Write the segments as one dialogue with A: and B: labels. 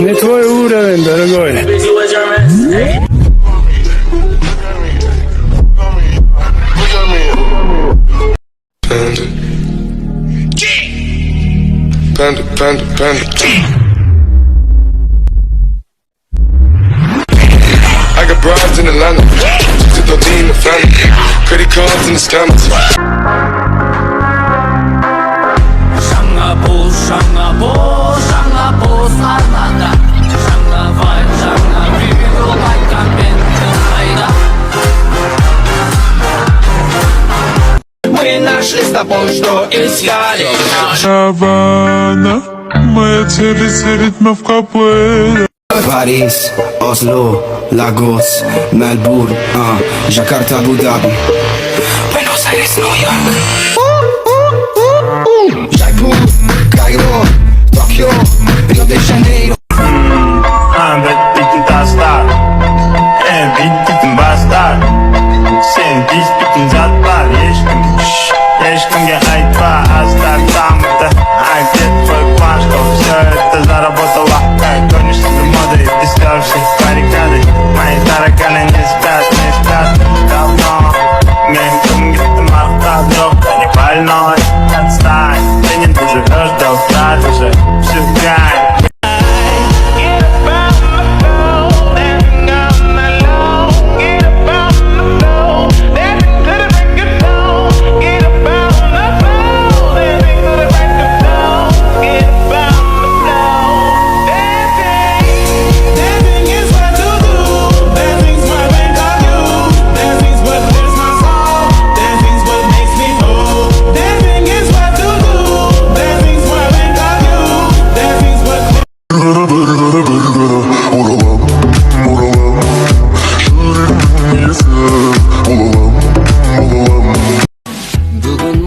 A: Не твой уровень, дорогой.
B: Panda. I got broads in Atlanta, just to throw in the family. Credit cards and the scammers.
C: жаңа боз арнада, жаңа вайб, жаңа күй айтқан мен қайда. Мы нашли с тобой, что искали.
D: Havana, моя цель ритмов капелла.
E: Paris, Oslo, Lagos, Melbourne, Jakarta, Abu Dhabi, Buenos Aires, New York, Jaipur, Cairo, Tokyo, Rio de Janeiro.
F: Bittin taşlar, bittin başlar. Sen bittin zatlar, ешкімге айтпа, астар дамыды. Айдет твой план, что все это заработало. Конечные моды, дешевшие баррикады. Мои тараканы не спят давно. Мен кімге мақтап жоқ, не больной. Отстань, ты не доживешь до утра, уже всю грань.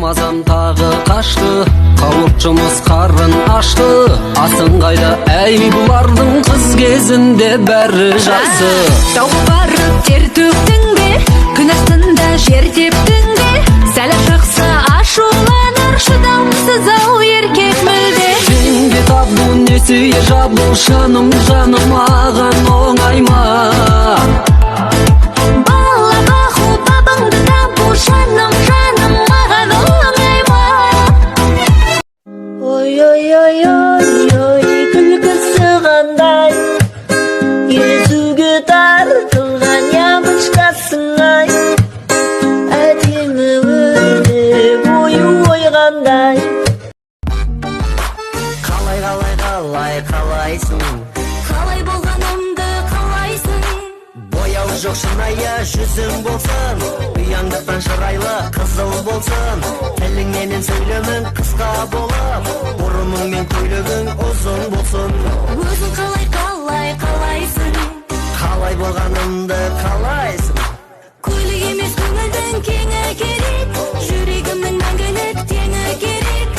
C: Мазам тағы қашты, қауіп жұмыс қарын ашты. Асың қайда, әй бұлардың қыз кезінде бәрі жақсы.
G: Тауып барып тер төктің бе, күн астында жер тептің бе? Сәлі шықса ашуланар, шыдаусыз ау еркек мүлде.
C: Сенде табу несіе жабу, жаным маған оңай ма?
G: Балаға хубабыңды табу, жаным маған оңай ма? Ой, күлкісі қандай, езуге тартылған ямышқасың ай. Әдемі өрле бойы қандай.
C: Қалайсың?
G: Қалай болғанымды қалайсың?
C: Бояу жоқ шынайы жүзің болсын, ұяңдықтан шырайлы қызыл болсын. Тіліңнен сөйлемің қысқа болып, бұрының мен көйлегің ұзын болсын.
G: Өзің қалайсың?
C: Қалай болғанымды қалайсың?
G: Көйлек емес көңілдің кеңі керек, жүрегімнің мәңгілік теңі керек.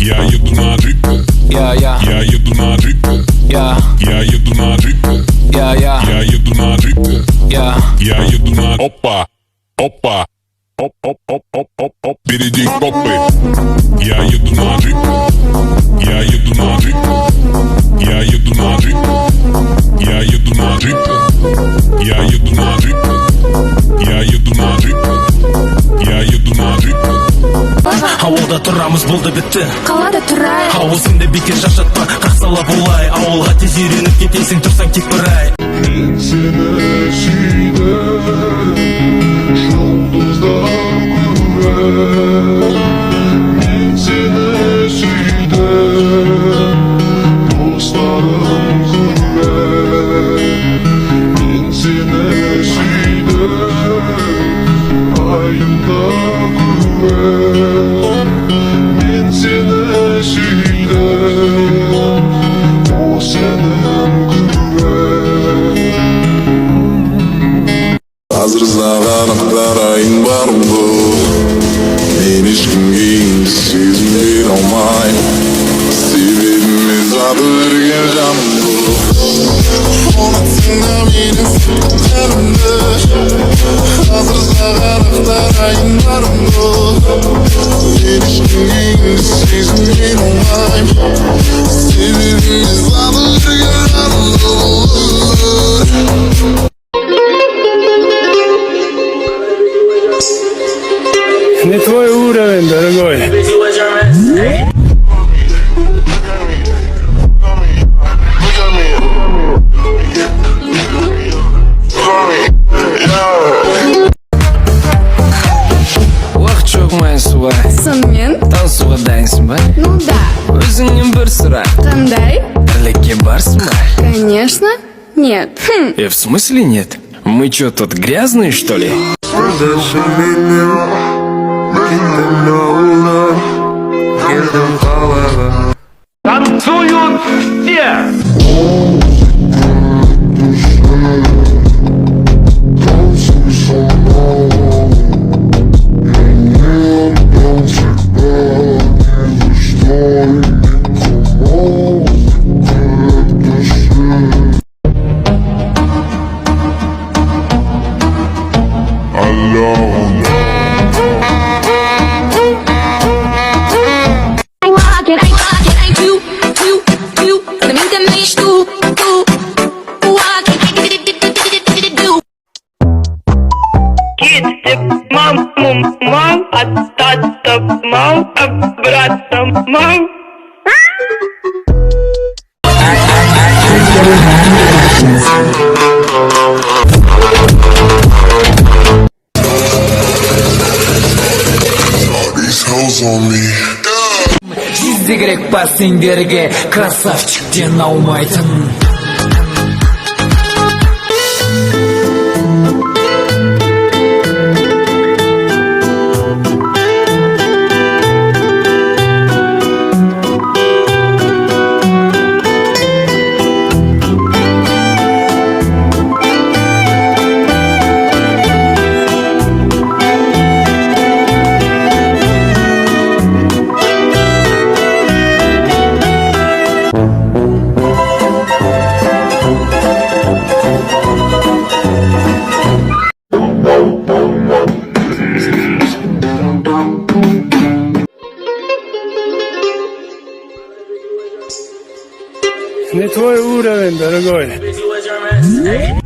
D: Я еду на джипе. Я еду на джипе. Я еду на джипе. Я еду на джипе. Я еду на... Опа. Оп. Впереди копы. Я еду на джипе. Я еду на джипе. Я еду на джипе. Я еду на джипе. Я еду на джипе. Я еду на джипе. Я еду на джипе.
H: Ауылда тұрамыз болды бітті,
G: Қалада тұрай,
H: ауыл сенде бекер шаршатпа, қақсала болай. Ауылға тез үйреніп кетесің, тұрсаң тек бір ай.
D: Мен сені сүйдім, жұлдыздар көрер. Мен сені сүйдім, достарым көрер. Мен сені сүйдім, айымда көрер. Мен сені сүйдім, о сенің көрер. Қазір саған ақтарайын барымды, мен ешкімге енді сезімдей алмайм. Себебім мен заты берген жанымды, ұнатсың да мені сүйгенімді. Қазір саған ақтарайын барымды, мен ешкімге енді сезімдей алмайм. Себебім мен заты берген
I: Уақыт жоқ майсуға
J: Сонымен?
I: Танысуға дайынсың ба?
J: Ну да.
I: Өзіңнен бір сұрақ.
J: Қандай?
I: Тірлікке барсың ба?
J: Конечно. Нет.
I: В смысле нет? Мы чё, тут грязные, что ли?
F: Танцуют все!
K: Мам, от тата мам, от брата мам.
B: These hoes on me.
H: Жүзде керек па сендерге красавчиктен аумайтын.
A: Не твой уровень, дорогой.